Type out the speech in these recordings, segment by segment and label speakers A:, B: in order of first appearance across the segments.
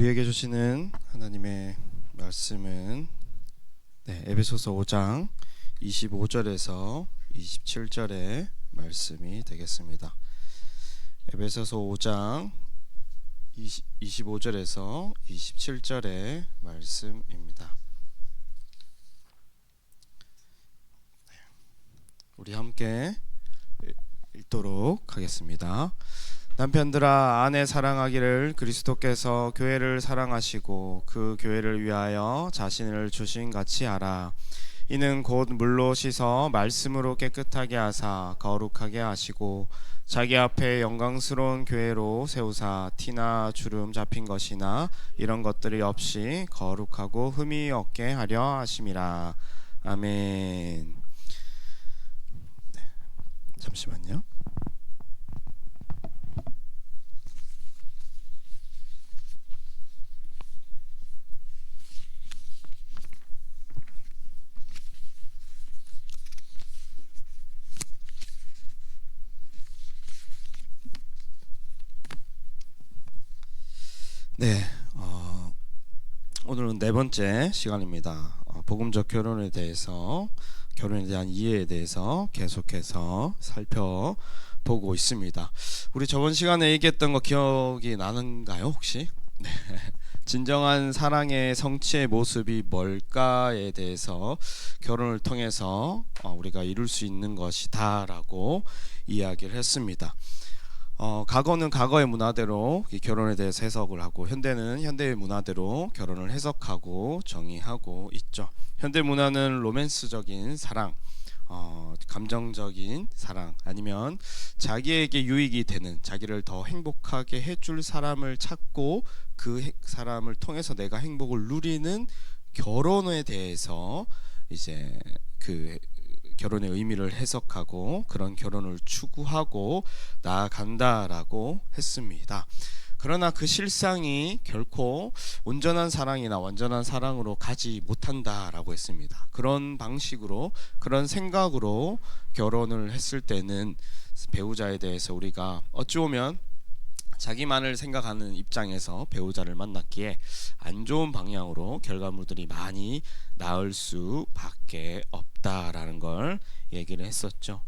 A: 우리에게 주시는 하나님의 말씀은 에베소서 5장 25절에서 27절의 말씀이 되겠습니다. 에베소서 5장 25절에서 27절의 말씀입니다. 우리 함께 읽도록 하겠습니다. 남편들아, 아내 사랑하기를 그리스도께서 교회를 사랑하시고 그 교회를 위하여 자신을 주신 같이 하라. 이는 곧 물로 씻어 말씀으로 깨끗하게 하사 거룩하게 하시고 자기 앞에 영광스러운 교회로 세우사 티나 주름 잡힌 것이나 이런 것들이 없이 거룩하고 흠이 없게 하려 하심이라. 아멘. 잠시만요. 오늘은 네 번째 시간입니다. 복음적 결혼에 대해서, 결혼에 대한 이해에 대해서 계속해서 살펴보고 있습니다. 우리 저번 시간에 얘기했던 거 기억이 나는가요, 혹시? 네. 진정한 사랑의 성취의 모습이 뭘까에 대해서 결혼을 통해서 우리가 이룰 수 있는 것이다라고 이야기를 했습니다. 과거는 과거의 문화대로 결혼에 대해서 해석을 하고, 현대는 현대의 문화대로 결혼을 해석하고 정의하고 있죠. 현대 문화는 로맨스적인 사랑, 감정적인 사랑, 아니면 자기에게 유익이 되는, 자기를 더 행복하게 해줄 사람을 찾고 그 사람을 통해서 내가 행복을 누리는 결혼에 대해서 이제 그 결혼의 의미를 해석하고 그런 결혼을 추구하고 나아간다라고 했습니다. 그러나 그 실상이 결코 온전한 사랑이나 완전한 사랑으로 가지 못한다라고 했습니다. 그런 방식으로, 그런 생각으로 결혼을 했을 때는 배우자에 대해서 우리가 어찌 보면 자기만을 생각하는 입장에서 배우자를 만났기에 안 좋은 방향으로 결과물들이 많이 나올 수밖에 없다라는 걸 얘기를 했었죠.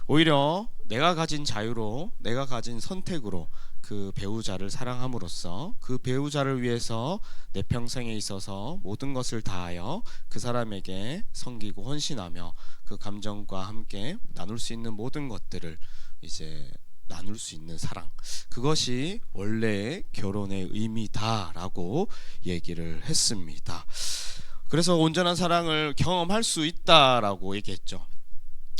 A: 오히려 내가 가진 자유로, 내가 가진 선택으로 그 배우자를 사랑함으로써 그 배우자를 위해서 내 평생에 있어서 모든 것을 다하여 그 사람에게 섬기고 헌신하며 그 감정과 함께 나눌 수 있는 모든 것들을 이제 나눌 수 있는 사랑, 그것이 원래의 결혼의 의미다라고 얘기를 했습니다. 그래서 온전한 사랑을 경험할 수 있다라고 얘기했죠.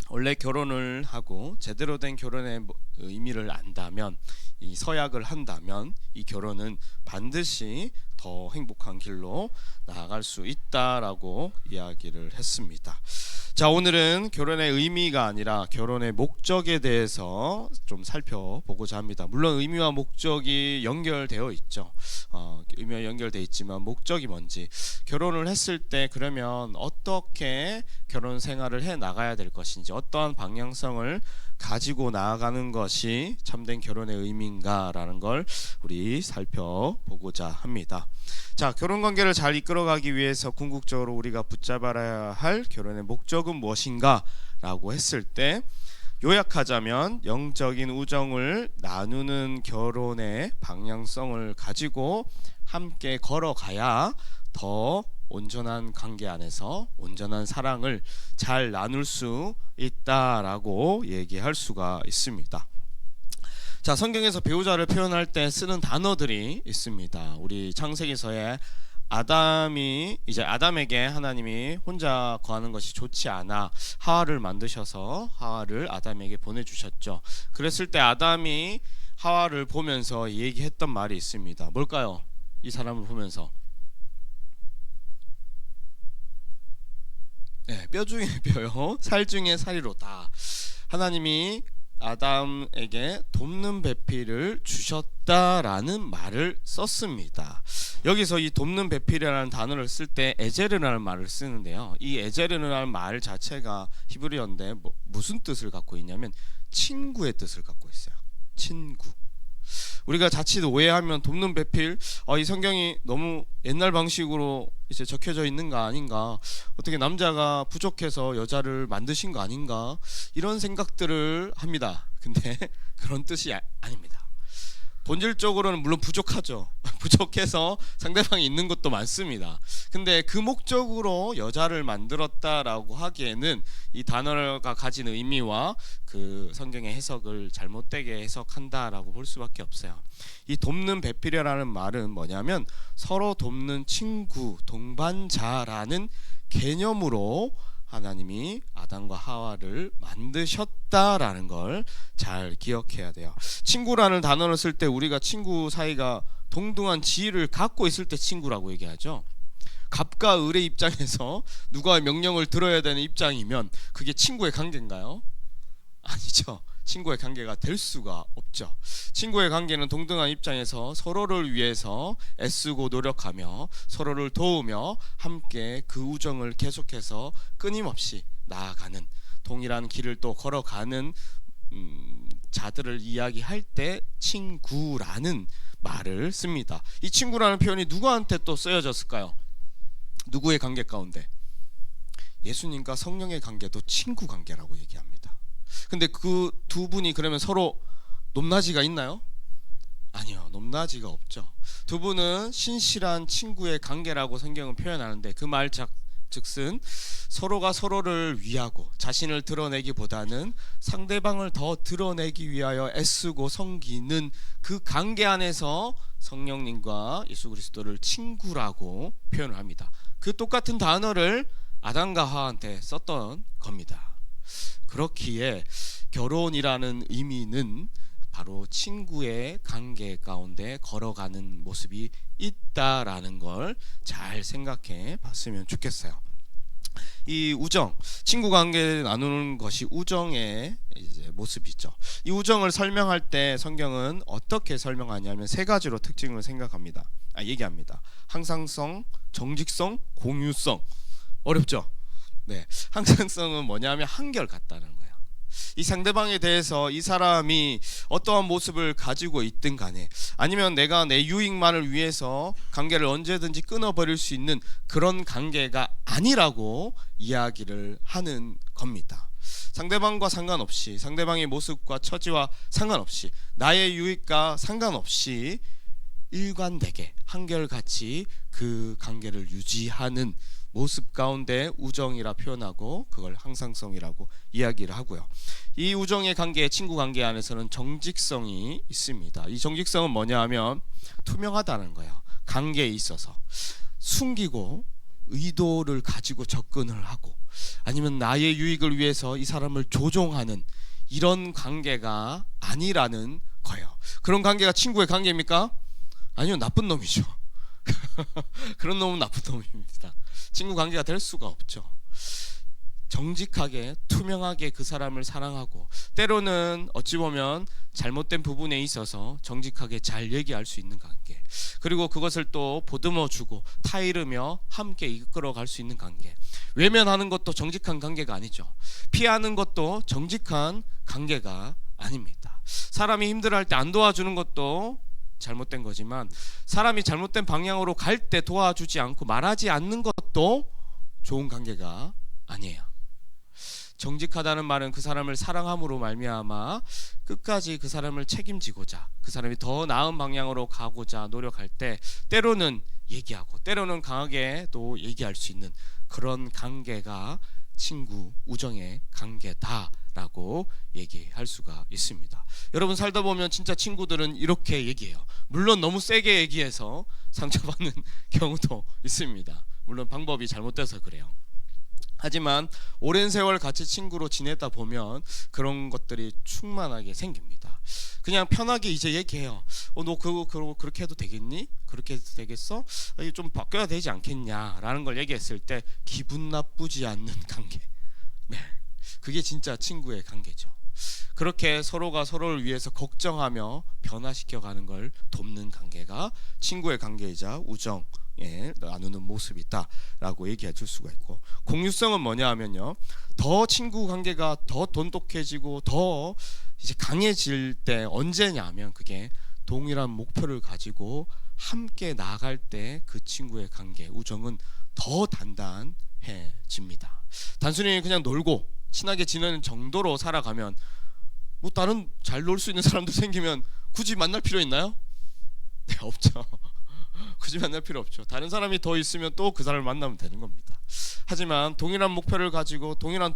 A: 원래 결혼을 하고 제대로 된 결혼의 의미를 안다면, 이 서약을 한다면 이 결혼은 반드시 더 행복한 길로 나아갈 수 있다라고 이야기를 했습니다. 자, 오늘은 결혼의 의미가 아니라 결혼의 목적에 대해서 좀 살펴보고자 합니다. 물론 의미와 목적이 연결되어 있죠. 의미와 연결되어 있지만 목적이 뭔지, 결혼을 했을 때 그러면 어떻게 결혼 생활을 해 나가야 될 것인지, 어떠한 방향성을 가지고 나아가는 것이 참된 결혼의 의미인가라는 걸 우리 살펴보고자 합니다. 자, 결혼관계를 잘 이끌어가기 위해서 궁극적으로 우리가 붙잡아야 할 결혼의 목적은 무엇인가 라고 했을 때, 요약하자면 영적인 우정을 나누는 결혼의 방향성을 가지고 함께 걸어가야 더 온전한 관계 안에서 온전한 사랑을 잘 나눌 수 있다라고 얘기할 수가 있습니다. 자, 성경에서 배우자를 표현할 때 쓰는 단어들이 있습니다. 우리 창세기서에 아담에게 하나님이 혼자 거하는 것이 좋지 않아 하와를 만드셔서 하와를 아담에게 보내주셨죠. 그랬을 때 아담이 하와를 보면서 얘기했던 말이 있습니다. 뭘까요? 이 사람을 보면서 뼈 중에 뼈요, 살 중에 살이로다. 하나님이 아담에게 돕는 배필을 주셨다라는 말을 썼습니다. 여기서 이 돕는 배필이라는 단어를 쓸 때 에제르라는 말을 쓰는데요, 이 에제르라는 말 자체가 히브리어인데 무슨 뜻을 갖고 있냐면 친구의 뜻을 갖고 있어요. 친구. 우리가 자칫 오해하면 돕는 배필, 이 성경이 너무 옛날 방식으로 이제 적혀져 있는 거 아닌가, 어떻게 남자가 부족해서 여자를 만드신 거 아닌가, 이런 생각들을 합니다. 근데 그런 뜻이 아닙니다. 본질적으로는 물론 부족하죠. 부족해서 상대방이 있는 것도 많습니다. 근데 그 목적으로 여자를 만들었다라고 하기에는 이 단어가 가진 의미와 그 성경의 해석을 잘못되게 해석한다라고 볼 수밖에 없어요. 이 돕는 배필이라는 말은 뭐냐면 서로 돕는 친구, 동반자라는 개념으로 하나님이 아담과 하와를 만드셨다라는 걸 잘 기억해야 돼요. 친구라는 단어를 쓸 때 우리가 친구 사이가 동등한 지위를 갖고 있을 때 친구라고 얘기하죠. 갑과 을의 입장에서 누가 명령을 들어야 되는 입장이면 그게 친구의 관계인가요? 아니죠. 친구의 관계가 될 수가 없죠. 친구의 관계는 동등한 입장에서 서로를 위해서 애쓰고 노력하며 서로를 도우며 함께 그 우정을 계속해서 끊임없이 나아가는, 동일한 길을 또 걸어가는 자들을 이야기할 때 친구라는 말을 씁니다. 이 친구라는 표현이 누구한테 또 쓰여졌을까요? 누구의 관계 가운데? 예수님과 성령의 관계도 친구 관계라고 얘기합니다. 근데 그 두 분이 그러면 서로 높낮이가 있나요? 아니요, 높낮이가 없죠. 두 분은 신실한 친구의 관계라고 성경은 표현하는데, 그 말 즉슨 서로가 서로를 위하고 자신을 드러내기보다는 상대방을 더 드러내기 위하여 애쓰고 섬기는 그 관계 안에서 성령님과 예수 그리스도를 친구라고 표현을 합니다. 그 똑같은 단어를 아담과 하와한테 썼던 겁니다. 그렇기에 결혼이라는 의미는 바로 친구의 관계 가운데 걸어가는 모습이 있다라는 걸 잘 생각해 봤으면 좋겠어요. 이 우정, 친구 관계 나누는 것이 우정의 이제 모습이죠. 이 우정을 설명할 때 성경은 어떻게 설명하냐면 세 가지로 특징을 얘기합니다. 항상성, 정직성, 공유성. 어렵죠? 네, 항상성은 뭐냐면 한결같다는 거예요. 이 상대방에 대해서 이 사람이 어떠한 모습을 가지고 있든 간에, 아니면 내가 내 유익만을 위해서 관계를 언제든지 끊어버릴 수 있는 그런 관계가 아니라고 이야기를 하는 겁니다. 상대방과 상관없이, 상대방의 모습과 처지와 상관없이, 나의 유익과 상관없이 일관되게 한결같이 그 관계를 유지하는 모습 가운데 우정이라 표현하고 그걸 항상성이라고 이야기를 하고요. 이 우정의 관계, 친구 관계 안에서는 정직성이 있습니다. 이 정직성은 뭐냐 하면 투명하다는 거예요. 관계에 있어서 숨기고 의도를 가지고 접근을 하고, 아니면 나의 유익을 위해서 이 사람을 조종하는 이런 관계가 아니라는 거예요. 그런 관계가 친구의 관계입니까? 아니요, 나쁜 놈이죠. 그런 놈은 나쁜 놈입니다. 친구 관계가 될 수가 없죠. 정직하게 투명하게 그 사람을 사랑하고, 때로는 어찌 보면 잘못된 부분에 있어서 정직하게 잘 얘기할 수 있는 관계, 그리고 그것을 또 보듬어주고 타이르며 함께 이끌어갈 수 있는 관계. 외면하는 것도 정직한 관계가 아니죠. 피하는 것도 정직한 관계가 아닙니다. 사람이 힘들어할 때 안 도와주는 것도 잘못된 거지만, 사람이 잘못된 방향으로 갈 때 도와주지 않고 말하지 않는 것도 좋은 관계가 아니에요. 정직하다는 말은 그 사람을 사랑함으로 말미암아 끝까지 그 사람을 책임지고자, 그 사람이 더 나은 방향으로 가고자 노력할 때 때로는 얘기하고 때로는 강하게 또 얘기할 수 있는 그런 관계가 친구, 우정의 관계다라고 얘기할 수가 있습니다. 여러분 살다 보면 진짜 친구들은 이렇게 얘기해요. 물론 너무 세게 얘기해서 상처받는 경우도 있습니다. 물론 방법이 잘못돼서 그래요. 하지만 오랜 세월 같이 친구로 지내다 보면 그런 것들이 충만하게 생깁니다. 그냥 편하게 이제 얘기해요. 너 그거 그렇게 해도 되겠니? 그렇게 해도 되겠어? 좀 바뀌어야 되지 않겠냐? 라는 걸 얘기했을 때 기분 나쁘지 않는 관계. 네, 그게 진짜 친구의 관계죠. 그렇게 서로가 서로를 위해서 걱정하며 변화시켜가는 걸 돕는 관계가 친구의 관계이자 우정 나누는 모습이다라고 얘기해 줄 수가 있고, 공유성은 뭐냐 하면요, 더 친구 관계가 더 돈독해지고 더 이제 강해질 때 언제냐 하면 그게 동일한 목표를 가지고 함께 나아갈 때 그 친구의 관계, 우정은 더 단단해집니다. 단순히 그냥 놀고 친하게 지내는 정도로 살아가면 뭐 다른 잘 놀 수 있는 사람도 생기면 굳이 만날 필요 있나요? 네, 없죠. 굳이 만날 필요 없죠. 다른 사람이 더 있으면 또 그 사람을 만나면 되는 겁니다. 하지만 동일한 목표를 가지고 동일한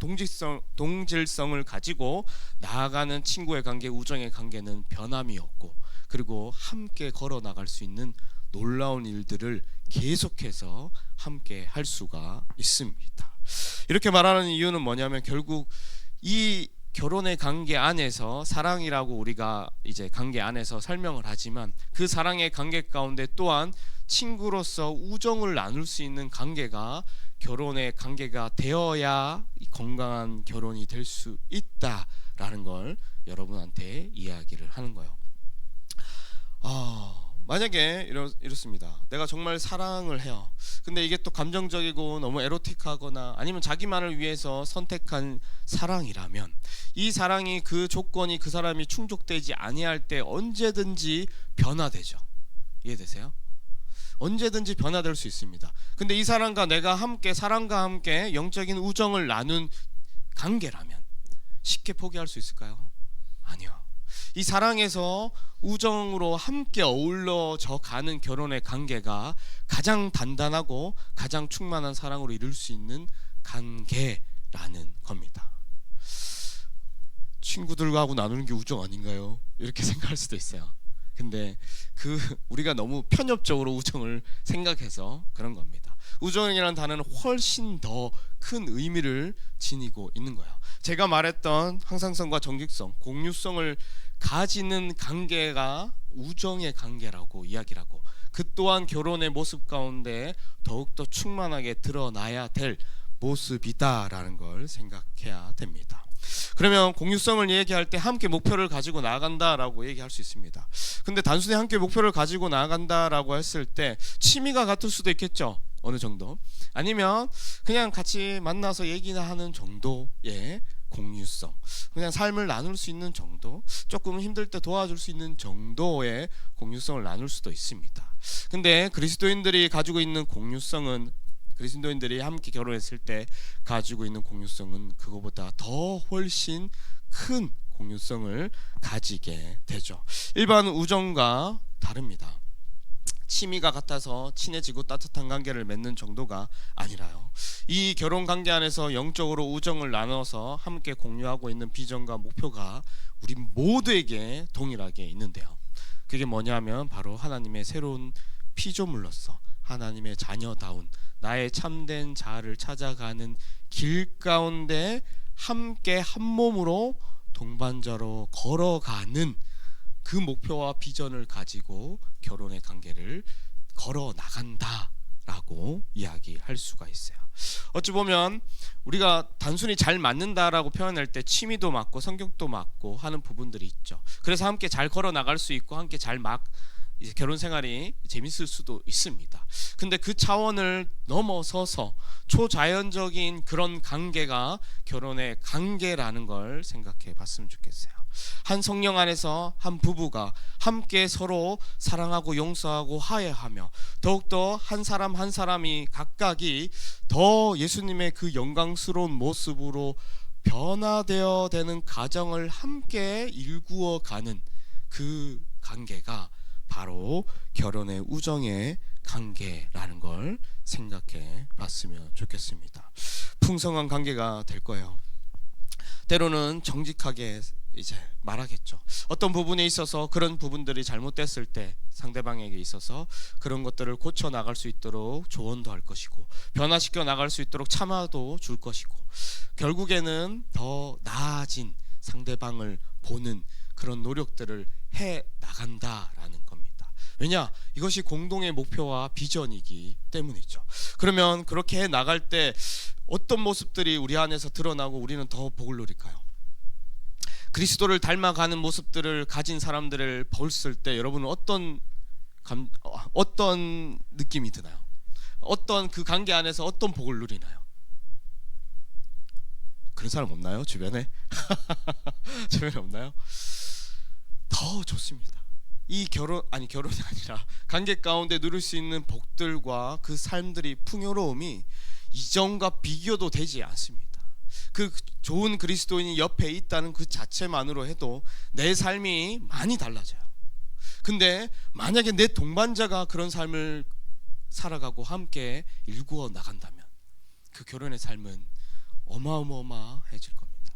A: 동질성을 가지고 나아가는 친구의 관계, 우정의 관계는 변함이 없고, 그리고 함께 걸어 나갈 수 있는 놀라운 일들을 계속해서 함께 할 수가 있습니다. 이렇게 말하는 이유는 뭐냐면, 결국 이 결혼의 관계 안에서 사랑이라고 우리가 이제 관계 안에서 설명을 하지만, 그 사랑의 관계 가운데 또한 친구로서 우정을 나눌 수 있는 관계가 결혼의 관계가 되어야 건강한 결혼이 될 수 있다라는 걸 여러분한테 이야기를 하는 거예요. 만약에 이렇습니다. 내가 정말 사랑을 해요. 근데 이게 또 감정적이고 너무 에로틱하거나 아니면 자기만을 위해서 선택한 사랑이라면, 이 사랑이 그 조건이 그 사람이 충족되지 아니할 때 언제든지 변화되죠. 이해되세요? 언제든지 변화될 수 있습니다. 근데 이 사람과 내가 함께, 사랑과 함께 영적인 우정을 나눈 관계라면 쉽게 포기할 수 있을까요? 아니요. 이 사랑에서 우정으로 함께 어우러져 가는 결혼의 관계가 가장 단단하고 가장 충만한 사랑으로 이룰 수 있는 관계라는 겁니다. 친구들과 하고 나누는 게 우정 아닌가요? 이렇게 생각할 수도 있어요. 근데 우리가 너무 편협적으로 우정을 생각해서 그런 겁니다. 우정이라는 단어는 훨씬 더 큰 의미를 지니고 있는 거예요. 제가 말했던 항상성과 정직성, 공유성을 가지는 관계가 우정의 관계라고 이야기를 하고, 그 또한 결혼의 모습 가운데 더욱더 충만하게 드러나야 될 모습이다라는 걸 생각해야 됩니다. 그러면 공유성을 얘기할 때 함께 목표를 가지고 나아간다라고 얘기할 수 있습니다. 근데 단순히 함께 목표를 가지고 나아간다라고 했을 때 취미가 같을 수도 있겠죠. 어느 정도. 아니면 그냥 같이 만나서 얘기나 하는 정도의 공유성, 그냥 삶을 나눌 수 있는 정도, 조금 힘들 때 도와줄 수 있는 정도의 공유성을 나눌 수도 있습니다. 근데 그리스도인들이 가지고 있는 공유성은, 그리스도인들이 함께 결혼했을 때 가지고 있는 공유성은 그거보다 더 훨씬 큰 공유성을 가지게 되죠. 일반 우정과 다릅니다. 취미가 같아서 친해지고 따뜻한 관계를 맺는 정도가 아니라요, 이 결혼 관계 안에서 영적으로 우정을 나눠서 함께 공유하고 있는 비전과 목표가 우리 모두에게 동일하게 있는데요. 그게 뭐냐면 바로 하나님의 새로운 피조물로서 하나님의 자녀다운 나의 참된 자아를 찾아가는 길 가운데 함께 한 몸으로 동반자로 걸어가는 그 목표와 비전을 가지고 결혼의 관계를 걸어 나간다라고 이야기할 수가 있어요. 어찌 보면 우리가 단순히 잘 맞는다라고 표현할 때 취미도 맞고 성격도 맞고 하는 부분들이 있죠. 그래서 함께 잘 걸어 나갈 수 있고 함께 잘 이제 결혼 생활이 재밌을 수도 있습니다. 근데 그 차원을 넘어서서 초자연적인 그런 관계가 결혼의 관계라는 걸 생각해 봤으면 좋겠어요. 한 성령 안에서 한 부부가 함께 서로 사랑하고 용서하고 화해하며 더욱더 한 사람 한 사람이 각각이 더 예수님의 그 영광스러운 모습으로 변화되어 되는 가정을 함께 일구어 가는 그 관계가 바로 결혼의 우정의 관계라는 걸 생각해 봤으면 좋겠습니다. 풍성한 관계가 될 거예요. 때로는 정직하게 이제 말하겠죠. 어떤 부분에 있어서 그런 부분들이 잘못됐을 때 상대방에게 있어서 그런 것들을 고쳐 나갈 수 있도록 조언도 할 것이고, 변화시켜 나갈 수 있도록 참아도 줄 것이고, 결국에는 더 나아진 상대방을 보는 그런 노력들을 해 나간다라는 겁니다. 왜냐? 이것이 공동의 목표와 비전이기 때문이죠. 그러면 그렇게 해 나갈 때 어떤 모습들이 우리 안에서 드러나고 우리는 더 복을 누릴까요? 그리스도를 닮아가는 모습들을 가진 사람들을 봤을 때 여러분은 어떤 느낌이 드나요? 어떤 그 관계 안에서 어떤 복을 누리나요? 그런 사람 없나요? 주변에? 주변에 없나요? 더 좋습니다. 이 결혼이 아니라 관계 가운데 누릴 수 있는 복들과 그 삶들이 풍요로움이 이전과 비교도 되지 않습니다. 그 좋은 그리스도인이 옆에 있다는 그 자체만으로 해도 내 삶이 많이 달라져요. 근데 만약에 내 동반자가 그런 삶을 살아가고 함께 일구어 나간다면 그 결혼의 삶은 어마어마해질 겁니다.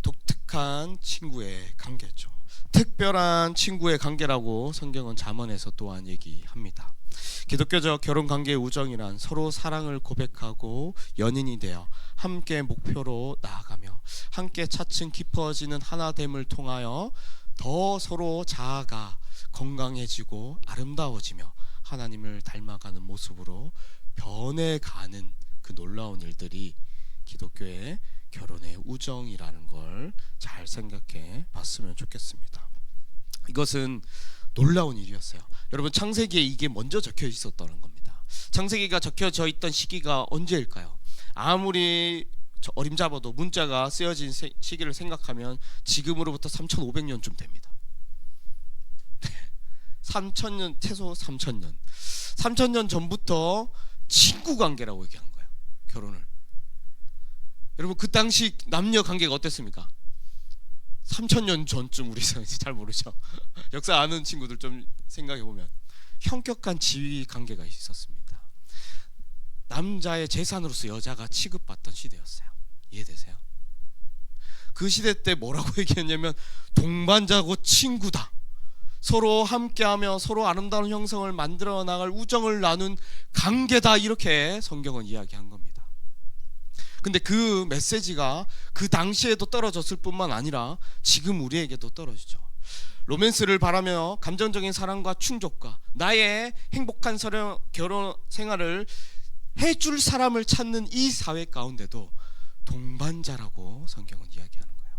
A: 독특한 친구의 관계죠. 특별한 친구의 관계라고 성경은 잠언에서 또한 얘기합니다. 기독교적 결혼 관계의 우정이란 서로 사랑을 고백하고 연인이 되어 함께 목표로 나아가며 함께 차츰 깊어지는 하나됨을 통하여 더 서로 자아가 건강해지고 아름다워지며 하나님을 닮아가는 모습으로 변해가는 그 놀라운 일들이 기독교의 결혼의 우정이라는 걸 잘 생각해 봤으면 좋겠습니다. 이것은 놀라운 일이었어요. 여러분, 창세기에 이게 먼저 적혀 있었다는 겁니다. 창세기가 적혀져 있던 시기가 언제일까요? 아무리 어림잡아도 문자가 쓰여진 시기를 생각하면 지금으로부터 3,500년쯤 됩니다. 3,000년, 최소 3,000년. 3,000년 전부터 친구 관계라고 얘기한 거예요. 결혼을. 여러분, 그 당시 남녀 관계가 어땠습니까? 3,000년 전쯤 우리는 잘 모르죠. 역사 아는 친구들 좀 생각해 보면 형격한 지위 관계가 있었습니다. 남자의 재산으로서 여자가 취급받던 시대였어요. 이해되세요? 그 시대 때 뭐라고 얘기했냐면 동반자고 친구다. 서로 함께하며 서로 아름다운 형성을 만들어 나갈 우정을 나눈 관계다. 이렇게 성경은 이야기한 겁니다. 근데 그 메시지가 그 당시에도 떨어졌을 뿐만 아니라 지금 우리에게도 떨어지죠. 로맨스를 바라며 감정적인 사랑과 충족과 나의 행복한 결혼 생활을 해줄 사람을 찾는 이 사회 가운데도 동반자라고 성경은 이야기하는 거예요.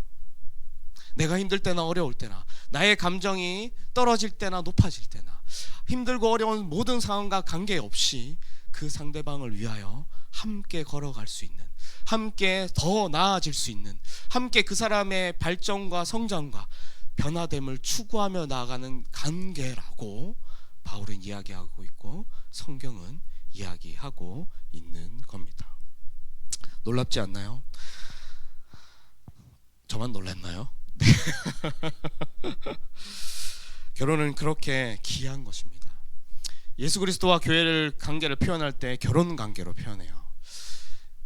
A: 내가 힘들 때나 어려울 때나 나의 감정이 떨어질 때나 높아질 때나 힘들고 어려운 모든 상황과 관계없이 그 상대방을 위하여 함께 걸어갈 수 있는, 함께 더 나아질 수 있는, 함께 그 사람의 발전과 성장과 변화됨을 추구하며 나아가는 관계라고 바울은 이야기하고 있고 성경은 이야기하고 있는 겁니다. 놀랍지 않나요? 저만 놀랐나요? 네. 결혼은 그렇게 귀한 것입니다. 예수 그리스도와 교회를 관계를 표현할 때 결혼 관계로 표현해요.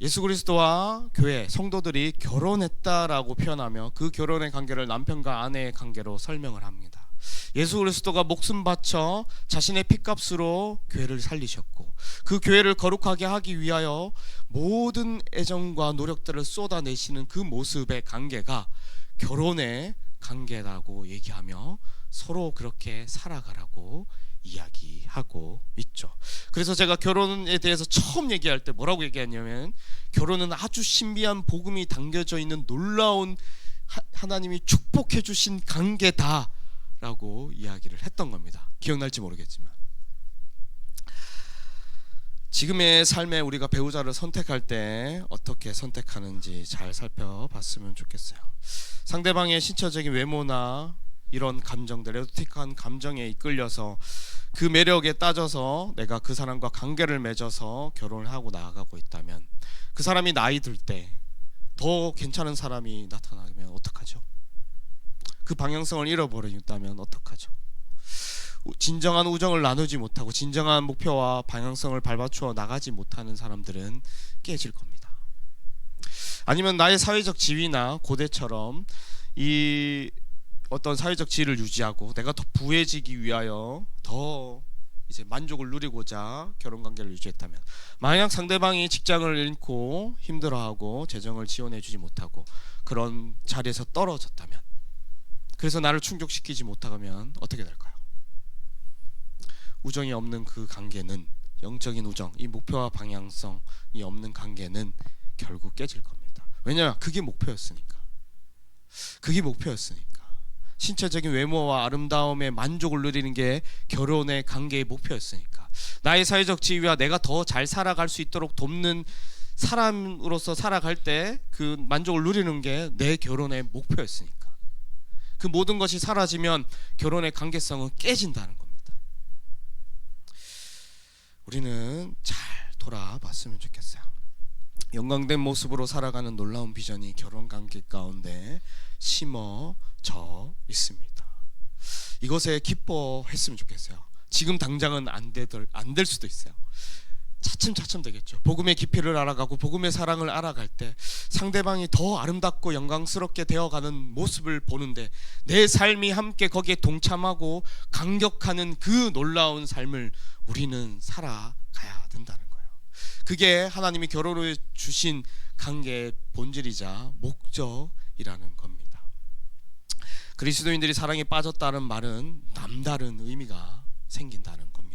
A: 예수 그리스도와 교회 성도들이 결혼했다라고 표현하며 그 결혼의 관계를 남편과 아내의 관계로 설명을 합니다. 예수 그리스도가 목숨 바쳐 자신의 피값으로 교회를 살리셨고 그 교회를 거룩하게 하기 위하여 모든 애정과 노력들을 쏟아내시는 그 모습의 관계가 결혼의 관계라고 얘기하며 서로 그렇게 살아가라고 이야기하고 있죠. 그래서 제가 결혼에 대해서 처음 얘기할 때 뭐라고 얘기했냐면 결혼은 아주 신비한 복음이 담겨져 있는 놀라운 하나님이 축복해 주신 관계다라고 이야기를 했던 겁니다. 기억날지 모르겠지만 지금의 삶에 우리가 배우자를 선택할 때 어떻게 선택하는지 잘 살펴봤으면 좋겠어요. 상대방의 신체적인 외모나 이런 감정들, 에로틱한 감정에 이끌려서 그 매력에 따져서 내가 그 사람과 관계를 맺어서 결혼을 하고 나아가고 있다면 그 사람이 나이 들 때 더 괜찮은 사람이 나타나면 어떡하죠? 그 방향성을 잃어버린다면 어떡하죠? 진정한 우정을 나누지 못하고 진정한 목표와 방향성을 밟아추어 나가지 못하는 사람들은 깨질 겁니다. 아니면 나의 사회적 지위나 고대처럼 이 어떤 사회적 지위를 유지하고 내가 더 부해지기 위하여 더 이제 만족을 누리고자 결혼관계를 유지했다면 만약 상대방이 직장을 잃고 힘들어하고 재정을 지원해주지 못하고 그런 자리에서 떨어졌다면 그래서 나를 충족시키지 못하면 어떻게 될까요? 우정이 없는 그 관계는 영적인 우정, 이 목표와 방향성이 없는 관계는 결국 깨질 겁니다. 왜냐하면 그게 목표였으니까. 신체적인 외모와 아름다움의 만족을 누리는 게 결혼의 관계의 목표였으니까. 나의 사회적 지위와 내가 더 잘 살아갈 수 있도록 돕는 사람으로서 살아갈 때 그 만족을 누리는 게 내 결혼의 목표였으니까. 그 모든 것이 사라지면 결혼의 관계성은 깨진다는 겁니다. 우리는 잘 돌아봤으면 좋겠어요. 영광된 모습으로 살아가는 놀라운 비전이 결혼 관계 가운데 심어져 있습니다. 이것에 기뻐했으면 좋겠어요. 지금 당장은 안 될 수도 있어요. 차츰차츰 되겠죠. 복음의 깊이를 알아가고 복음의 사랑을 알아갈 때 상대방이 더 아름답고 영광스럽게 되어가는 모습을 보는데 내 삶이 함께 거기에 동참하고 감격하는 그 놀라운 삶을 우리는 살아가야 된다는 거예요. 그게 하나님이 결혼을 주신 관계의 본질이자 목적이라는 겁니다. 그리스도인들이 사랑에 빠졌다는 말은 남다른 의미가 생긴다는 겁니다.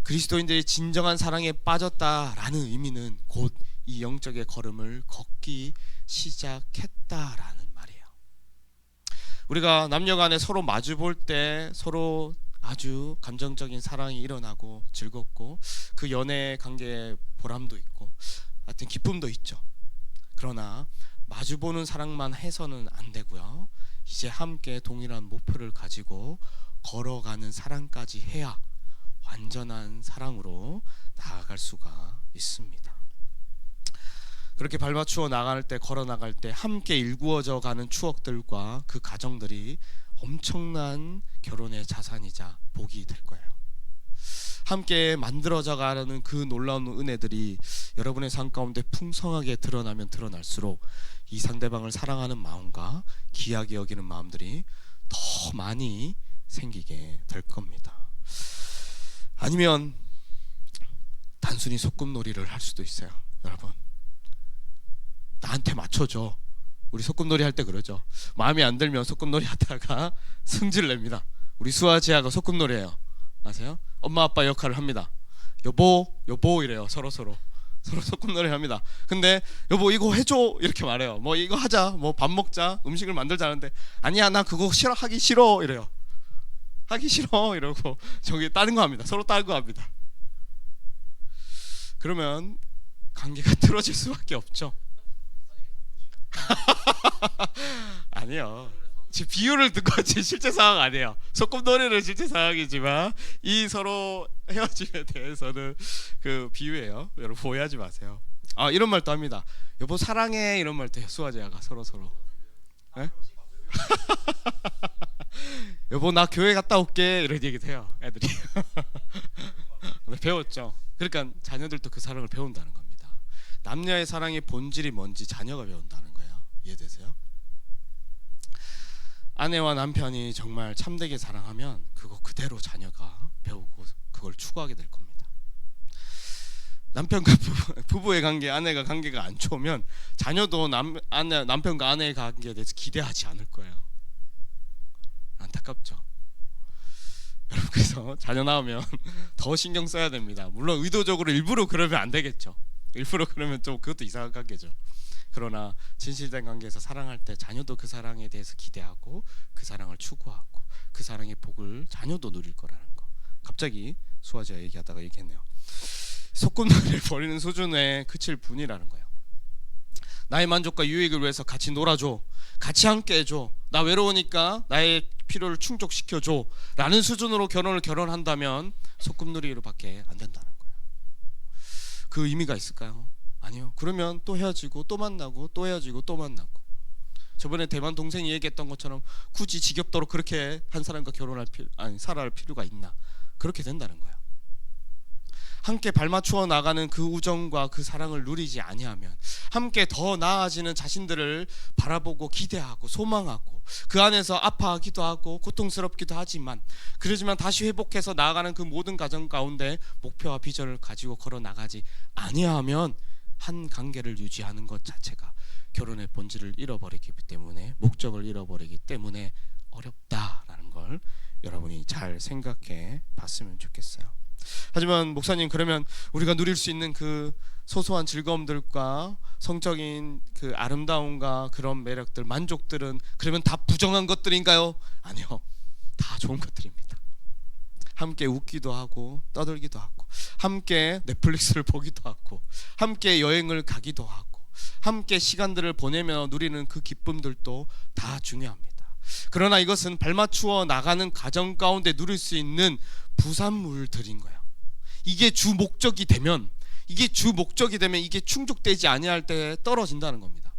A: 그리스도인들이 진정한 사랑에 빠졌다라는 의미는 곧 이 영적의 걸음을 걷기 시작했다라는 말이에요. 우리가 남녀 간에 서로 마주 볼 때 서로 아주 감정적인 사랑이 일어나고 즐겁고 그 연애 관계에 보람도 있고 하여튼 기쁨도 있죠. 그러나 마주보는 사랑만 해서는 안 되고요. 이제 함께 동일한 목표를 가지고 걸어가는 사랑까지 해야 완전한 사랑으로 나아갈 수가 있습니다. 그렇게 발맞추어 나갈 때, 걸어 나갈 때 함께 일구어져 가는 추억들과 그 가정들이 엄청난 결혼의 자산이자 복이 될 거예요. 함께 만들어져 가는 그 놀라운 은혜들이 여러분의 삶 가운데 풍성하게 드러나면 드러날수록 이 상대방을 사랑하는 마음과 귀하게 여기는 마음들이 더 많이 생기게 될 겁니다. 아니면 단순히 소꿉놀이를 할 수도 있어요. 여러분, 나한테 맞춰줘. 우리 소꿉놀이 할 때 그러죠. 마음에 안 들면 소꿉놀이 하다가 승질 냅니다. 우리 수아지아가 소꿉놀이에요. 아세요? 엄마 아빠 역할을 합니다. 여보 이래요. 서로 소꿉놀이 합니다. 근데 여보 이거 해줘 이렇게 말해요. 뭐 이거 하자, 뭐 밥 먹자, 음식을 만들자는데 아니야 나 그거 싫어, 하기 싫어 이래요. 하기 싫어 이러고 저기 다른 거 합니다. 서로 다른 거 합니다. 그러면 관계가 틀어질 수밖에 없죠. 아니요. 지금 비유를 듣고 하지 실제 상황 아니에요. 소꿉놀이는 실제 상황이지만 이 서로 헤어짐에 대해서는 그 비유예요. 여러분 오해하지 마세요. 아 이런 말도 합니다. 여보 사랑해 이런 말도 해요. 수아제아가 서로. 네? 여보 나 교회 갔다 올게 이런 얘기도 해요. 애들이. 배웠죠. 그러니까 자녀들도 그 사랑을 배운다는 겁니다. 남녀의 사랑의 본질이 뭔지 자녀가 배운다는 거예요. 이해되세요? 아내와 남편이 정말 참되게 사랑하면 그거 그대로 자녀가 배우고 그걸 추구하게 될 겁니다. 남편과 부부의 관계, 아내가 관계가 안 좋으면 자녀도 남편과 아내의 관계에 대해서 기대하지 않을 거예요. 안타깝죠. 여러분 그래서 자녀 낳으면 더 신경 써야 됩니다. 물론 의도적으로 일부러 그러면 안 되겠죠. 일부러 그러면 좀 그것도 이상한 관계죠. 그러나 진실된 관계에서 사랑할 때 자녀도 그 사랑에 대해서 기대하고 그 사랑을 추구하고 그 사랑의 복을 자녀도 누릴 거라는 거. 갑자기 수아지아 얘기하다가 얘기했네요. 소꿉놀이를 벌이는 수준에 그칠 뿐이라는 거예요. 나의 만족과 유익을 위해서 같이 놀아줘, 같이 함께 해줘, 나 외로우니까 나의 필요를 충족시켜줘 라는 수준으로 결혼한다면 소꿉놀이로밖에 안 된다는 거예요. 그 의미가 있을까요? 아니요. 그러면 또 헤어지고 또 만나고 또 헤어지고 또 만나고. 저번에 대만 동생이 얘기했던 것처럼 굳이 지겹도록 그렇게 한 사람과 살아갈 필요가 있나? 그렇게 된다는 거예요. 함께 발맞추어 나가는 그 우정과 그 사랑을 누리지 아니하면 함께 더 나아지는 자신들을 바라보고 기대하고 소망하고 그 안에서 아파하기도 하고 고통스럽기도 하지만 그러지만 다시 회복해서 나아가는 그 모든 과정 가운데 목표와 비전을 가지고 걸어 나가지 아니하면 한 관계를 유지하는 것 자체가 결혼의 본질을 잃어버리기 때문에 목적을 잃어버리기 때문에 어렵다라는 걸 여러분이 잘 생각해 봤으면 좋겠어요. 하지만 목사님 그러면 우리가 누릴 수 있는 그 소소한 즐거움들과 성적인 그 아름다움과 그런 매력들 만족들은 그러면 다 부정한 것들인가요? 아니요. 다 좋은 것들입니다. 함께 웃기도 하고 떠들기도 하고 함께 넷플릭스를 보기도 하고 함께 여행을 가기도 하고 함께 시간들을 보내며 누리는 그 기쁨들도 다 중요합니다. 그러나 이것은 발맞추어 나가는 가정 가운데 누릴 수 있는 부산물들인 거예요. 이게 주 목적이 되면 이게 충족되지 아니할 때 떨어진다는 겁니다.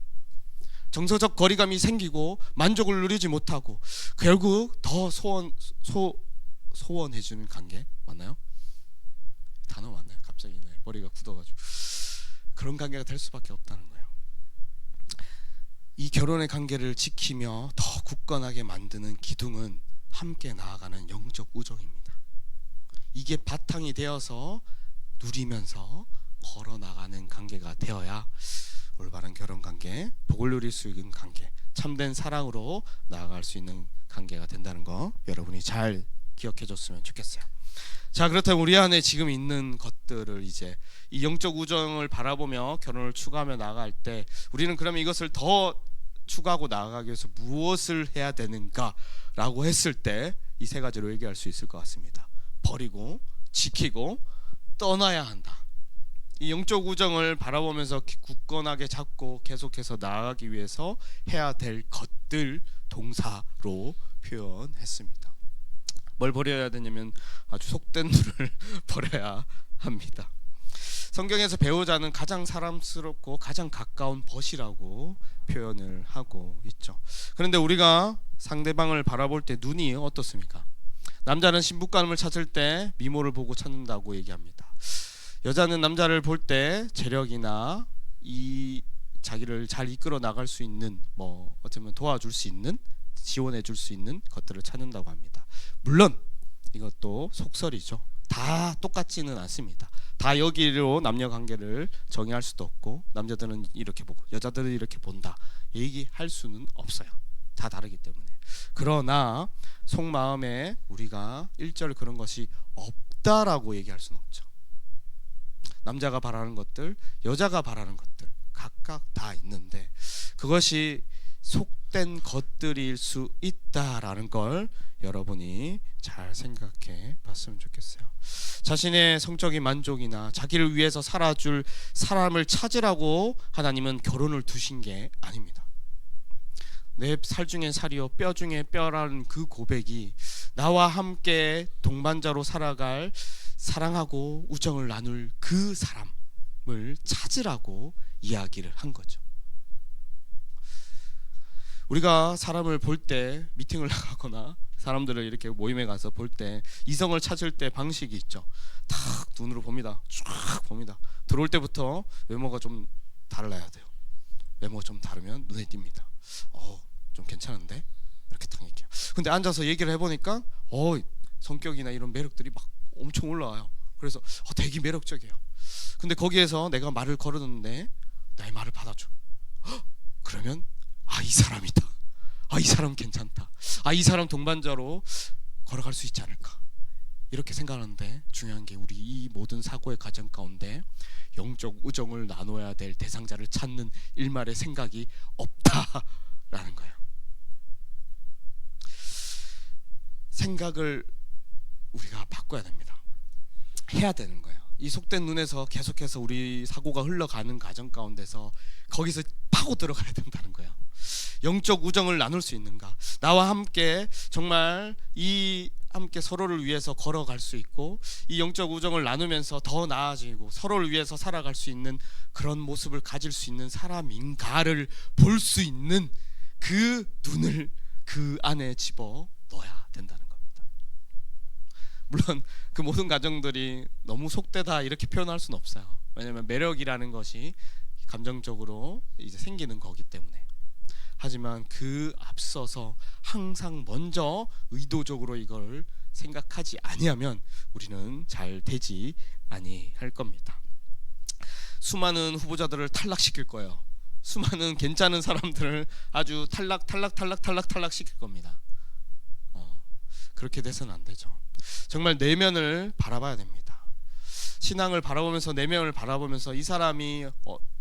A: 정서적 거리감이 생기고 만족을 누리지 못하고 결국 더 소원해주는 관계 맞나요? 단어 맞나요? 갑자기 머리가 굳어가지고 그런 관계가 될 수밖에 없다는 거예요. 이 결혼의 관계를 지키며 더 굳건하게 만드는 기둥은 함께 나아가는 영적 우정입니다. 이게 바탕이 되어서 누리면서 걸어나가는 관계가 되어야 올바른 결혼 관계, 복을 누릴 수 있는 관계, 참된 사랑으로 나아갈 수 있는 관계가 된다는 거 여러분이 잘 기억해 줬으면 좋겠어요. 자, 그렇다면 우리 안에 지금 있는 것들을 이제 이 영적 우정을 바라보며 결혼을 추구하며 나아갈 때 우리는 그러면 이것을 더 추구하고 나아가기 위해서 무엇을 해야 되는가라고 했을 때 이 세 가지로 얘기할 수 있을 것 같습니다. 버리고 지키고 떠나야 한다. 이 영적 우정을 바라보면서 굳건하게 잡고 계속해서 나아가기 위해서 해야 될 것들 동사로 표현했습니다. 뭘 버려야 되냐면 아주 속된 눈을 버려야 합니다. 성경에서 배우자는 가장 사랑스럽고 가장 가까운 벗이라고 표현을 하고 있죠. 그런데 우리가 상대방을 바라볼 때 눈이 어떻습니까? 남자는 신부감을 찾을 때 미모를 보고 찾는다고 얘기합니다. 여자는 남자를 볼 때 재력이나 이 자기를 잘 이끌어 나갈 수 있는 어쩌면 도와줄 수 있는 지원해 줄 수 있는 것들을 찾는다고 합니다. 물론 이것도 속설이죠. 다 똑같지는 않습니다. 다 여기로 남녀 관계를 정의할 수도 없고 남자들은 이렇게 보고 여자들은 이렇게 본다 얘기할 수는 없어요. 다 다르기 때문에. 그러나 속마음에 우리가 일절 그런 것이 없다라고 얘기할 수는 없죠. 남자가 바라는 것들, 여자가 바라는 것들 각각 다 있는데 그것이 속된 것들일 수 있다라는 걸 여러분이 잘 생각해 봤으면 좋겠어요. 자신의 성적인 만족이나 자기를 위해서 살아줄 사람을 찾으라고 하나님은 결혼을 두신 게 아닙니다. 내 살 중에 살이요 뼈 중에 뼈라는 그 고백이 나와 함께 동반자로 살아갈 사랑하고 우정을 나눌 그 사람을 찾으라고 이야기를 한 거죠. 우리가 사람을 볼 때 미팅을 나가거나 사람들을 이렇게 모임에 가서 볼 때 이성을 찾을 때 방식이 있죠. 탁 눈으로 봅니다. 쫙 봅니다. 들어올 때부터 외모가 좀 달라야 돼요. 외모가 좀 다르면 눈에 띕니다. 좀 괜찮은데? 이렇게 딱 얘기해요. 근데 앉아서 얘기를 해보니까 성격이나 이런 매력들이 막 엄청 올라와요. 그래서 되게 매력적이에요. 근데 거기에서 내가 말을 걸었는데 나의 말을 받아줘. 그러면 이 사람이다. 이 사람 괜찮다. 이 사람 동반자로 걸어갈 수 있지 않을까. 이렇게 생각하는데 중요한 게 우리 이 모든 사고의 과정 가운데 영적 우정을 나눠야 될 대상자를 찾는 일말의 생각이 없다라는 거예요. 생각을 우리가 바꿔야 됩니다. 해야 되는 거예요. 이 속된 눈에서 계속해서 우리 사고가 흘러가는 과정 가운데서 거기서 파고 들어가야 된다는 거예요. 영적 우정을 나눌 수 있는가? 나와 함께 정말 함께 서로를 위해서 걸어갈 수 있고 이 영적 우정을 나누면서 더 나아지고 서로를 위해서 살아갈 수 있는 그런 모습을 가질 수 있는 사람인가를 볼 수 있는 그 눈을 그 안에 집어 넣어야 된다는 겁니다. 물론 그 모든 가정들이 너무 속되다 이렇게 표현할 수는 없어요. 왜냐하면 매력이라는 것이 감정적으로 이제 생기는 거기 때문에. 하지만 그 앞서서 항상 먼저 의도적으로 이걸 생각하지 아니하면 우리는 잘 되지 아니할 겁니다. 수많은 후보자들을 탈락시킬 거예요. 수많은 괜찮은 사람들을 아주 탈락 시킬 겁니다. 그렇게 돼서는 안 되죠. 정말 내면을 바라봐야 됩니다. 신앙을 바라보면서 내면을 바라보면서 이 사람이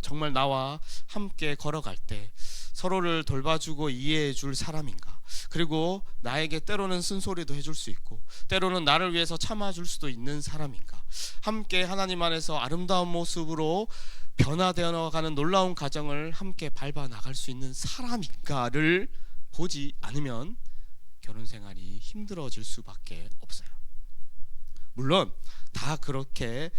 A: 정말 나와 함께 걸어갈 때 서로를 돌봐주고 이해해줄 사람인가? 그리고 나에게 때로는 쓴소리도 해줄 수 있고 때로는 나를 위해서 참아줄 수도 있는 사람인가? 함께 하나님 안에서 아름다운 모습으로 변화되어 가는 놀라운 가정을 함께 밟아 나갈 수 있는 사람인가를 보지 않으면 결혼 생활이 힘들어질 수밖에 없어요. 물론 다 그렇게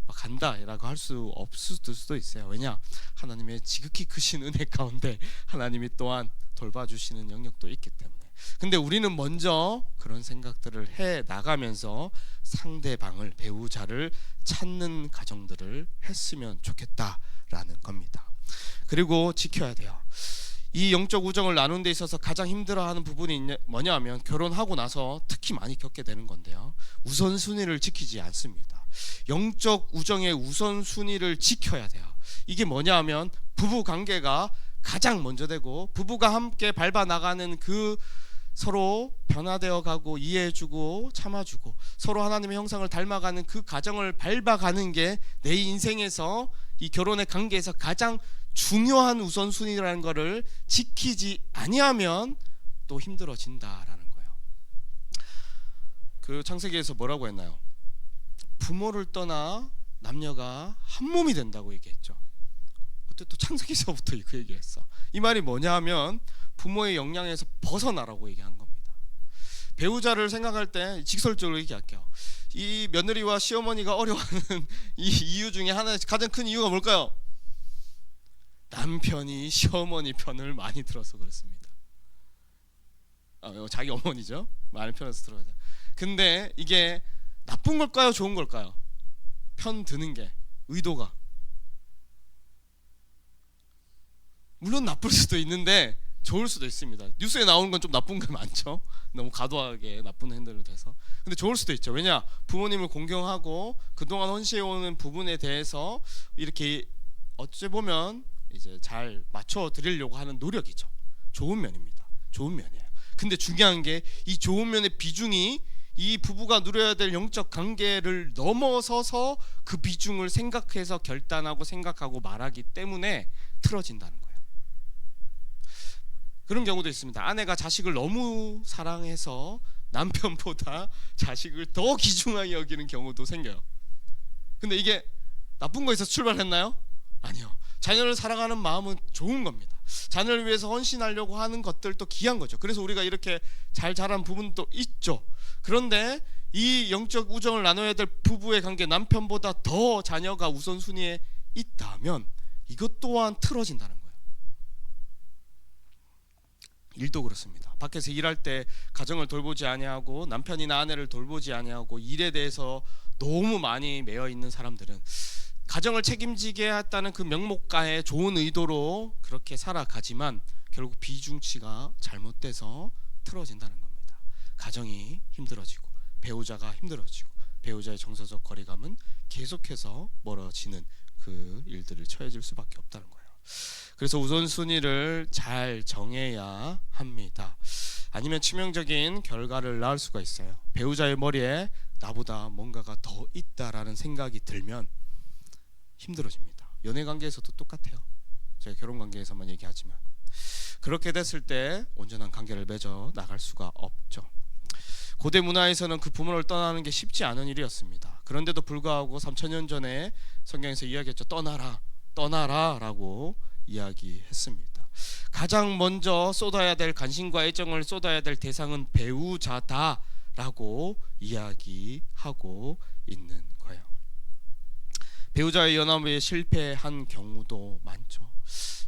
A: 간다라고 할 수 없을 수도 있어요. 왜냐? 하나님의 지극히 크신 은혜 가운데 하나님이 또한 돌봐주시는 영역도 있기 때문에. 근데 우리는 먼저 그런 생각들을 해 나가면서 상대방을, 배우자를 찾는 가정들을 했으면 좋겠다라는 겁니다. 그리고 지켜야 돼요. 이 영적 우정을 나누는 데 있어서 가장 힘들어하는 부분이 뭐냐 하면 결혼하고 나서 특히 많이 겪게 되는 건데요, 우선순위를 지키지 않습니다. 영적 우정의 우선순위를 지켜야 돼요. 이게 뭐냐 하면 부부 관계가 가장 먼저 되고 부부가 함께 밟아 나가는 그 서로 변화되어 가고 이해해주고 참아주고 서로 하나님의 형상을 닮아가는 그 가정을 밟아가는 게 내 인생에서 이 결혼의 관계에서 가장 중요한 우선순위라는 것을 지키지 아니하면 또 힘들어진다라는 거예요. 그 창세기에서 뭐라고 했나요? 부모를 떠나 남녀가 한 몸이 된다고 얘기했죠. 그때 또 창세기서부터 그 얘기했어. 이 말이 뭐냐 하면 부모의 영향에서 벗어나라고 얘기한 겁니다. 배우자를 생각할 때 직설적으로 얘기할게요. 이 며느리와 시어머니가 어려워하는 이 이유 중에 하나, 가장 큰 이유가 뭘까요? 남편이 시어머니 편을 많이 들어서 그렇습니다. 자기 어머니죠. 많은 편에서 들어야 돼. 근데 이게 나쁜 걸까요? 좋은 걸까요? 편 드는 게 의도가. 물론 나쁠 수도 있는데 좋을 수도 있습니다. 뉴스에 나오는 건 좀 나쁜 게 많죠. 너무 과도하게 나쁜 행동으로 돼서. 근데 좋을 수도 있죠. 왜냐? 부모님을 공경하고 그동안 헌신해오는 부분에 대해서 이렇게 어찌 보면 이제 잘 맞춰 드리려고 하는 노력이죠. 좋은 면입니다. 좋은 면이에요. 근데 중요한 게 이 좋은 면의 비중이 이 부부가 누려야 될 영적 관계를 넘어서서 그 비중을 생각해서 결단하고 생각하고 말하기 때문에 틀어진다는 거예요. 그런 경우도 있습니다. 아내가 자식을 너무 사랑해서 남편보다 자식을 더 귀중하게 여기는 경우도 생겨요. 근데 이게 나쁜 거에서 출발했나요? 아니요. 자녀를 사랑하는 마음은 좋은 겁니다. 자녀를 위해서 헌신하려고 하는 것들도 귀한 거죠. 그래서 우리가 이렇게 잘 자란 부분도 있죠. 그런데 이 영적 우정을 나눠야 될 부부의 관계, 남편보다 더 자녀가 우선순위에 있다면 이것 또한 틀어진다는 거예요. 일도 그렇습니다. 밖에서 일할 때 가정을 돌보지 아니하고 남편이나 아내를 돌보지 아니하고 일에 대해서 너무 많이 매여 있는 사람들은 가정을 책임지게 했다는 그 명목가에 좋은 의도로 그렇게 살아가지만 결국 비중치가 잘못돼서 틀어진다는 겁니다. 가정이 힘들어지고 배우자가 힘들어지고 배우자의 정서적 거리감은 계속해서 멀어지는 그 일들을 처해질 수밖에 없다는 거예요. 그래서 우선순위를 잘 정해야 합니다. 아니면 치명적인 결과를 낳을 수가 있어요. 배우자의 머리에 나보다 뭔가가 더 있다라는 생각이 들면 힘들어집니다. 연애관계에서도 똑같아요. 제가 결혼관계에서만 얘기하지만 그렇게 됐을 때 온전한 관계를 맺어 나갈 수가 없죠. 고대 문화에서는 그 부모를 떠나는 게 쉽지 않은 일이었습니다. 그런데도 불구하고 3000년 전에 성경에서 이야기했죠. 떠나라, 떠나라 라고 이야기했습니다. 가장 먼저 쏟아야 될 관심과 애정을 쏟아야 될 대상은 배우자다 라고 이야기하고 있는 거예요. 배우자의 연합에 실패한 경우도 많죠.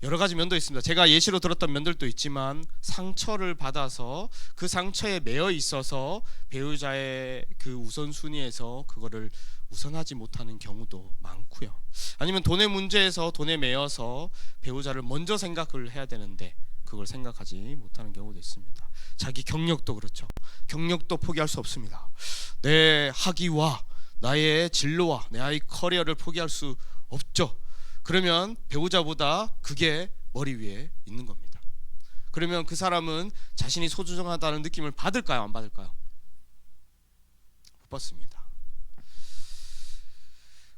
A: 여러 가지 면도 있습니다. 제가 예시로 들었던 면들도 있지만 상처를 받아서 그 상처에 매여 있어서 배우자의 그 우선순위에서 그거를 우선하지 못하는 경우도 많고요. 아니면 돈의 문제에서 돈에 매여서 배우자를 먼저 생각을 해야 되는데 그걸 생각하지 못하는 경우도 있습니다. 자기 경력도 그렇죠. 경력도 포기할 수 없습니다. 내 학위와 나의 진로와 내 아이 커리어를 포기할 수 없죠. 그러면 배우자보다 그게 머리 위에 있는 겁니다. 그러면 그 사람은 자신이 소중하다는 느낌을 받을까요? 안 받을까요? 못 받습니다.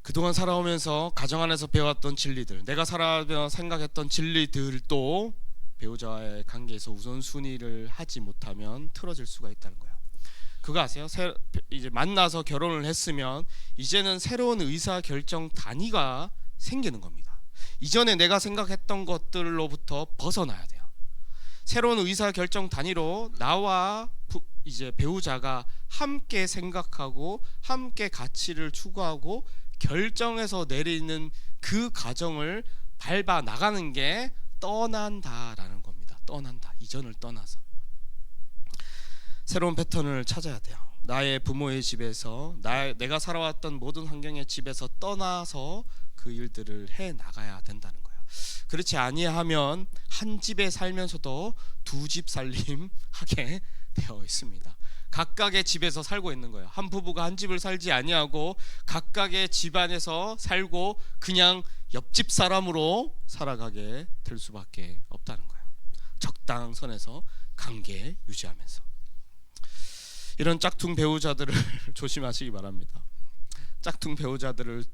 A: 그동안 살아오면서 가정 안에서 배웠던 진리들, 내가 살아가며 생각했던 진리들도 배우자와의 관계에서 우선순위를 하지 못하면 틀어질 수가 있다는 거예요. 그거 아세요? 이제 만나서 결혼을 했으면 이제는 새로운 의사결정 단위가 생기는 겁니다. 이전에 내가 생각했던 것들로부터 벗어나야 돼요. 새로운 의사결정 단위로 나와 이제 배우자가 함께 생각하고 함께 가치를 추구하고 결정해서 내리는 그 과정을 밟아 나가는 게 떠난다라는 겁니다. 떠난다. 이전을 떠나서 새로운 패턴을 찾아야 돼요. 나의 부모의 집에서 내가 살아왔던 모든 환경의 집에서 떠나서 그 일들을 해 나가야 된다는 거예요. 그렇지 아니하면 한 집에 살면서도 두 집 살림 하게 되어 있습니다. 각각의 집에서 살고 있는 거예요. 한 부부가 한 집을 살지 아니하고 각각의 집안에서 살고 그냥 옆집 사람으로 살아가게 될 수밖에 없다는 거예요. 적당선에서 관계 유지하면서. 이런 짝퉁 배우자들을 조심하시기 바랍니다. 짝퉁 배우자들을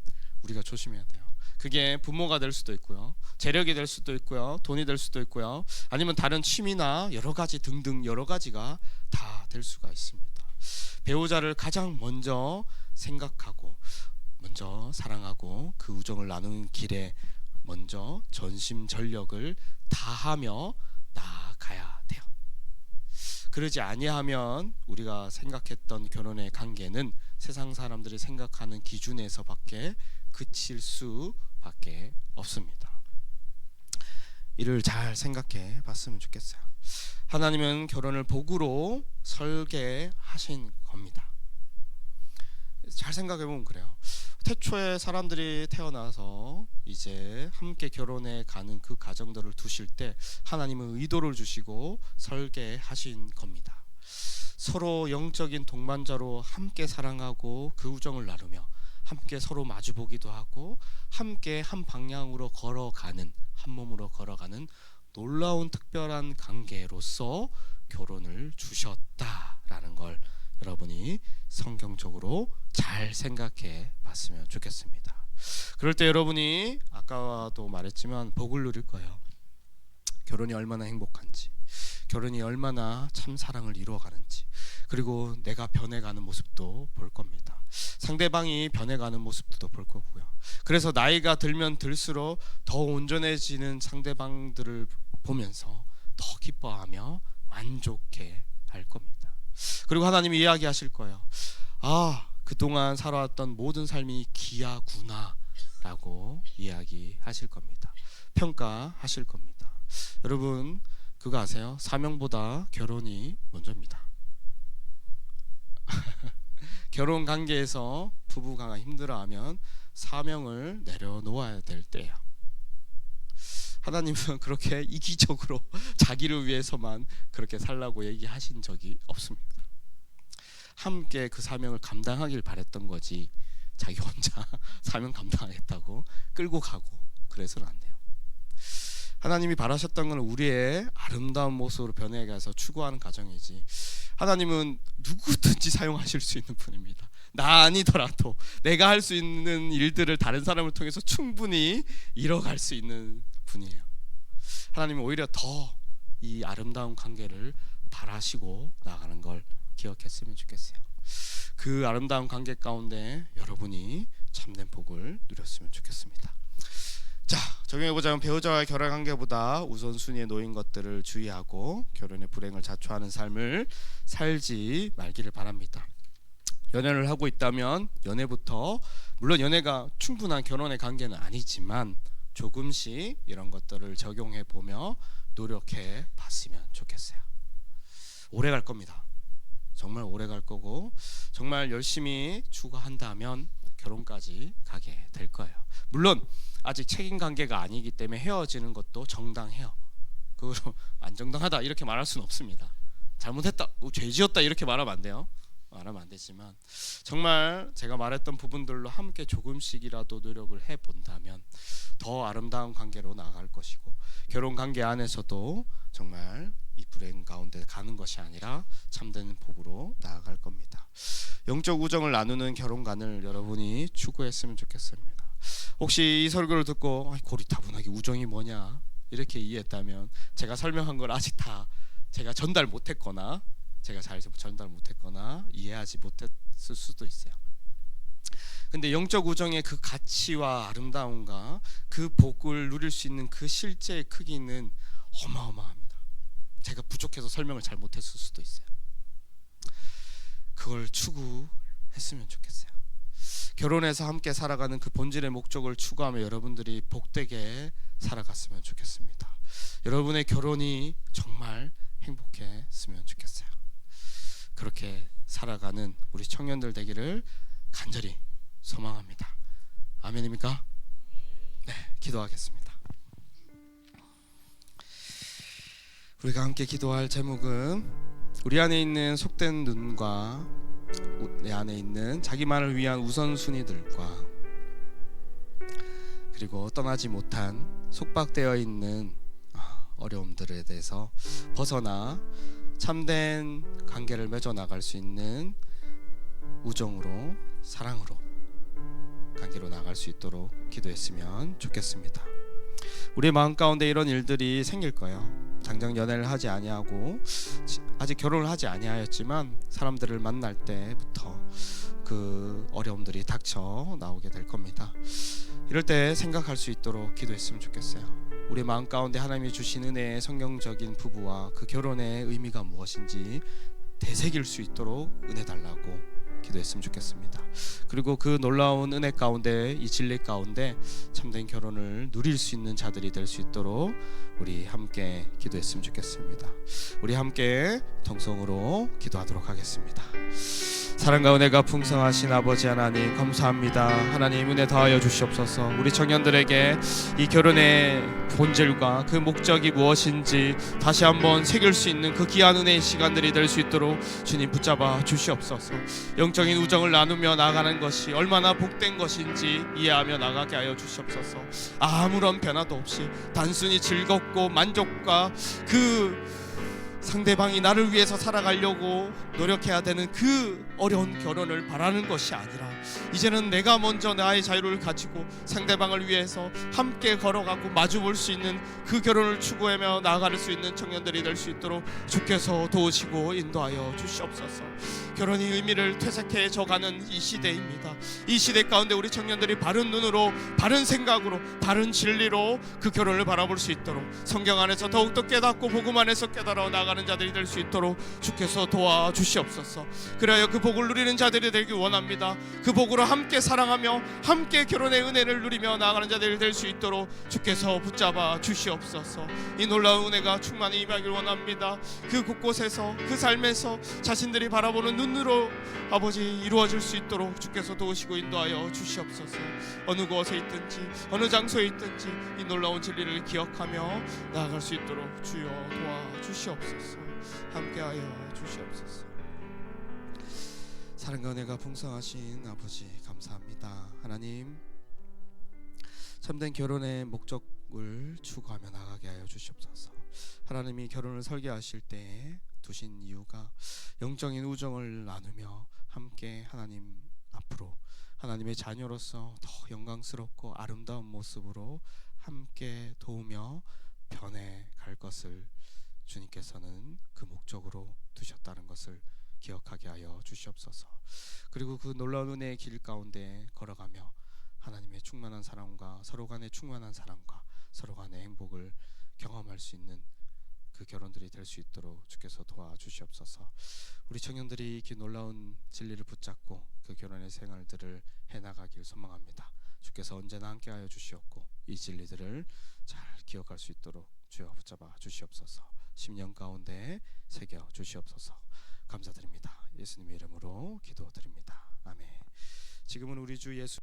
A: 우리가 조심해야 돼요. 그게 부모가 될 수도 있고요, 재력이 될 수도 있고요, 돈이 될 수도 있고요, 아니면 다른 취미나 여러 가지 등등 여러 가지가 다 될 수가 있습니다. 배우자를 가장 먼저 생각하고 먼저 사랑하고 그 우정을 나누는 길에 먼저 전심전력을 다하며 나아가야 돼요. 그러지 아니하면 우리가 생각했던 결혼의 관계는 세상 사람들이 생각하는 기준에서밖에 그칠 수밖에 없습니다. 이를 잘 생각해 봤으면 좋겠어요. 하나님은 결혼을 복으로 설계하신 겁니다. 잘 생각해 보면 그래요. 태초에 사람들이 태어나서 이제 함께 결혼해 가는 그 가정들을 두실 때 하나님은 의도를 주시고 설계하신 겁니다. 서로 영적인 동반자로 함께 사랑하고 그 우정을 나누며 함께 서로 마주보기도 하고 함께 한 방향으로 걸어가는, 한 몸으로 걸어가는 놀라운 특별한 관계로서 결혼을 주셨다라는 걸 여러분이 성경적으로 잘 생각해 봤으면 좋겠습니다. 그럴 때 여러분이 아까도 말했지만 복을 누릴 거예요. 결혼이 얼마나 행복한지, 결혼이 얼마나 참 사랑을 이루어가는지, 그리고 내가 변해가는 모습도 볼 겁니다. 상대방이 변해가는 모습도 볼 거고요. 그래서 나이가 들면 들수록 더 온전해지는 상대방들을 보면서 더 기뻐하며 만족해 할 겁니다. 그리고 하나님이 이야기하실 거예요. 아, 그동안 살아왔던 모든 삶이 기야구나 라고 이야기하실 겁니다. 평가하실 겁니다. 여러분 그거 아세요? 사명보다 결혼이 먼저입니다. 결혼 관계에서 부부가 힘들어하면 사명을 내려놓아야 될 때예요. 하나님은 그렇게 이기적으로 자기를 위해서만 그렇게 살라고 얘기하신 적이 없습니다. 함께 그 사명을 감당하길 바랬던 거지 자기 혼자 사명 감당하겠다고 끌고 가고 그래서는 안 돼요. 하나님이 바라셨던 건 우리의 아름다운 모습으로 변해가서 추구하는 가정이지, 하나님은 누구든지 사용하실 수 있는 분입니다. 나 아니더라도 내가 할 수 있는 일들을 다른 사람을 통해서 충분히 이뤄갈 수 있는 분이에요. 하나님은 오히려 더 이 아름다운 관계를 바라시고 나가는 걸 기억했으면 좋겠어요. 그 아름다운 관계 가운데 여러분이 참된 복을 누렸으면 좋겠습니다. 자, 적용해보자면 배우자와의 결혼 관계보다 우선순위에 놓인 것들을 주의하고 결혼의 불행을 자초하는 삶을 살지 말기를 바랍니다. 연애를 하고 있다면 연애부터, 물론 연애가 충분한 결혼의 관계는 아니지만 조금씩 이런 것들을 적용해 보며 노력해 봤으면 좋겠어요. 오래 갈 겁니다. 정말 오래 갈 거고 정말 열심히 추구한다면 결혼까지 가게 될 거예요. 물론 아직 책임 관계가 아니기 때문에 헤어지는 것도 정당해요. 그거로 안 정당하다 이렇게 말할 수는 없습니다. 잘못했다, 죄 지었다 이렇게 말하면 안 돼요. 말하면 안 되지만 정말 제가 말했던 부분들로 함께 조금씩이라도 노력을 해본다면 더 아름다운 관계로 나아갈 것이고, 결혼 관계 안에서도 정말 이 불행 가운데 가는 것이 아니라 참된 복으로 나아갈 겁니다. 영적 우정을 나누는 결혼관을 여러분이 추구했으면 좋겠습니다. 혹시 이 설교를 듣고 고리타분하게 우정이 뭐냐 이렇게 이해했다면 제가 설명한 걸 아직 다 제가 전달 못했거나 제가 잘 전달 못했거나 이해하지 못했을 수도 있어요. 근데 영적 우정의 그 가치와 아름다움과 그 복을 누릴 수 있는 그 실제의 크기는 어마어마합니다. 제가 부족해서 설명을 잘 못했을 수도 있어요. 그걸 추구했으면 좋겠어요. 결혼해서 함께 살아가는 그 본질의 목적을 추구하며 여러분들이 복되게 살아갔으면 좋겠습니다. 여러분의 결혼이 정말 행복했으면 좋겠어요. 그렇게 살아가는 우리 청년들 되기를 간절히 소망합니다. 아멘입니까? 네, 기도하겠습니다. 우리가 함께 기도할 제목은 우리 안에 있는 속된 눈과 내 안에 있는 자기만을 위한 우선순위들과 그리고 떠나지 못한 속박되어 있는 어려움들에 대해서 벗어나 참된 관계를 맺어 나갈 수 있는 우정으로 사랑으로 관계로 나갈 수 있도록 기도했으면 좋겠습니다. 우리 마음 가운데 이런 일들이 생길 거예요. 당장 연애를 하지 아니하고 아직 결혼을 하지 아니하였지만 사람들을 만날 때부터 그 어려움들이 닥쳐 나오게 될 겁니다. 이럴 때 생각할 수 있도록 기도했으면 좋겠어요. 우리 마음 가운데 하나님이 주신 은혜의 성경적인 부부와 그 결혼의 의미가 무엇인지 되새길 수 있도록 은혜 달라고 기도했으면 좋겠습니다. 그리고 그 놀라운 은혜 가운데 이 진리 가운데 참된 결혼을 누릴 수 있는 자들이 될 수 있도록 우리 함께 기도했으면 좋겠습니다. 우리 함께 동성으로 기도하도록 하겠습니다. 사랑과 은혜가 풍성하신 아버지 하나님 감사합니다. 하나님 은혜 더하여 주시옵소서. 우리 청년들에게 이 결혼의 본질과 그 목적이 무엇인지 다시 한번 새길 수 있는 그 귀한 은혜의 시간들이 될 수 있도록 주님 붙잡아 주시옵소서. 영적인 우정을 나누며 나가는 것이 얼마나 복된 것인지 이해하며 나가게 하여 주시옵소서. 아무런 변화도 없이 단순히 즐겁고 만족과 그 상대방이 나를 위해서 살아가려고 노력해야 되는 그 어려운 결혼을 바라는 것이 아니라 이제는 내가 먼저 나의 자유를 가지고 상대방을 위해서 함께 걸어가고 마주볼 수 있는 그 결혼을 추구하며 나아갈 수 있는 청년들이 될 수 있도록 주께서 도우시고 인도하여 주시옵소서. 결혼의 의미를 퇴색해져가는 이 시대입니다. 이 시대 가운데 우리 청년들이 바른 눈으로 바른 생각으로 바른 진리로 그 결혼을 바라볼 수 있도록 성경 안에서 더욱더 깨닫고 복음 안에서 깨달아 나가는 자들이 될 수 있도록 주께서 도와주시옵소서. 그래야 그 복을 누리는 자들이 되길 원합니다. 그 복으로 함께 사랑하며 함께 결혼의 은혜를 누리며 나아가는 자들이 될 수 있도록 주께서 붙잡아 주시옵소서. 이 놀라운 은혜가 충만히 임하길 원합니다. 그 곳곳에서 그 삶에서 자신들이 바라보는 눈으로 아버지 이루어질 수 있도록 주께서 도우시고 인도하여 주시옵소서. 어느 곳에 있든지 어느 장소에 있든지 이 놀라운 진리를 기억하며 나아갈 수 있도록 주여 도와주시옵소서. 함께하여 주시옵소서. 사랑과 은혜가 풍성하신 아버지 감사합니다. 하나님 참된 결혼의 목적을 추구하며 나가게 하여 주시옵소서. 하나님이 결혼을 설계하실 때에 두신 이유가 영적인 우정을 나누며 함께 하나님 앞으로 하나님의 자녀로서 더 영광스럽고 아름다운 모습으로 함께 도우며 변해갈 것을 주님께서는 그 목적으로 두셨다는 것을 기억하게 하여 주시옵소서. 그리고 그 놀라운 은혜의 길 가운데 걸어가며 하나님의 충만한 사랑과 서로 간의 충만한 사랑과 서로 간의 행복을 경험할 수 있는 그 결혼들이 될 수 있도록 주께서 도와주시옵소서. 우리 청년들이 그 놀라운 진리를 붙잡고 그 결혼의 생활들을 해나가길 소망합니다. 주께서 언제나 함께하여 주시옵고 이 진리들을 잘 기억할 수 있도록 주여 붙잡아 주시옵소서. 10년 가운데 새겨 주시옵소서. 감사드립니다. 예수님의 이름으로 기도드립니다. 아멘. 지금은 우리 주 예수